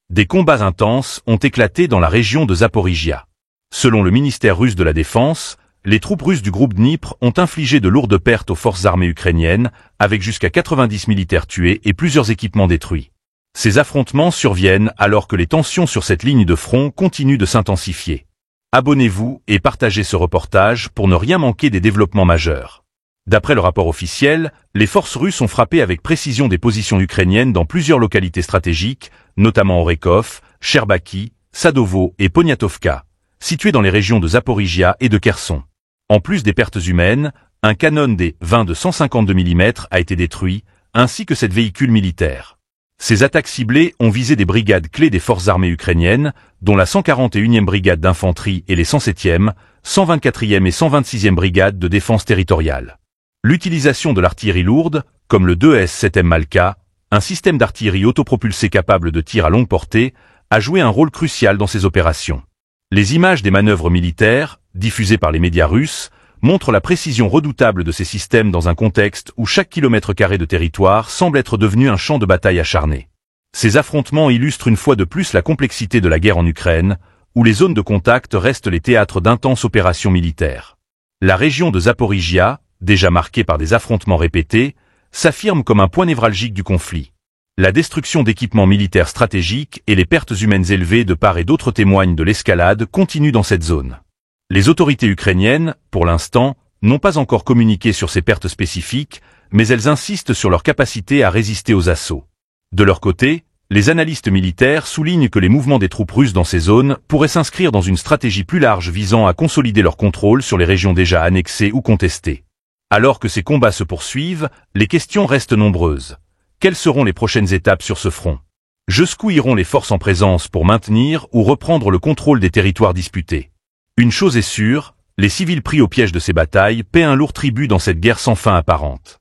Des combats intenses ont éclaté dans la région de Zaporijia. Selon le ministère russe de la Défense, les troupes russes du groupe Dnipr ont infligé de lourdes pertes aux forces armées ukrainiennes, avec jusqu'à 90 militaires tués et plusieurs équipements détruits. Ces affrontements surviennent alors que les tensions sur cette ligne de front continuent de s'intensifier. Abonnez-vous et partagez ce reportage pour ne rien manquer des développements majeurs. D'après le rapport officiel, les forces russes ont frappé avec précision des positions ukrainiennes dans plusieurs localités stratégiques, notamment Orekov, Sherbaki, Sadovo et Poniatovka, situées dans les régions de Zaporijia et de Kherson. En plus des pertes humaines, un canon des 20 de 152 mm a été détruit, ainsi que 7 véhicules militaires. Ces attaques ciblées ont visé des brigades clés des forces armées ukrainiennes, dont la 141e brigade d'infanterie et les 107e, 124e et 126e brigades de défense territoriale. L'utilisation de l'artillerie lourde, comme le 2S-7M Malka, un système d'artillerie autopropulsée capable de tir à longue portée, a joué un rôle crucial dans ces opérations. Les images des manœuvres militaires, diffusées par les médias russes, montrent la précision redoutable de ces systèmes dans un contexte où chaque kilomètre carré de territoire semble être devenu un champ de bataille acharné. Ces affrontements illustrent une fois de plus la complexité de la guerre en Ukraine, où les zones de contact restent les théâtres d'intenses opérations militaires. La région de Zaporijia, déjà marquée par des affrontements répétés, s'affirme comme un point névralgique du conflit. La destruction d'équipements militaires stratégiques et les pertes humaines élevées de part et d'autre témoignent de l'escalade continue dans cette zone. Les autorités ukrainiennes, pour l'instant, n'ont pas encore communiqué sur ces pertes spécifiques, mais elles insistent sur leur capacité à résister aux assauts. De leur côté, les analystes militaires soulignent que les mouvements des troupes russes dans ces zones pourraient s'inscrire dans une stratégie plus large visant à consolider leur contrôle sur les régions déjà annexées ou contestées. Alors que ces combats se poursuivent, les questions restent nombreuses. Quelles seront les prochaines étapes sur ce front? Jusqu'où iront les forces en présence pour maintenir ou reprendre le contrôle des territoires disputés? Une chose est sûre, les civils pris au piège de ces batailles paient un lourd tribut dans cette guerre sans fin apparente.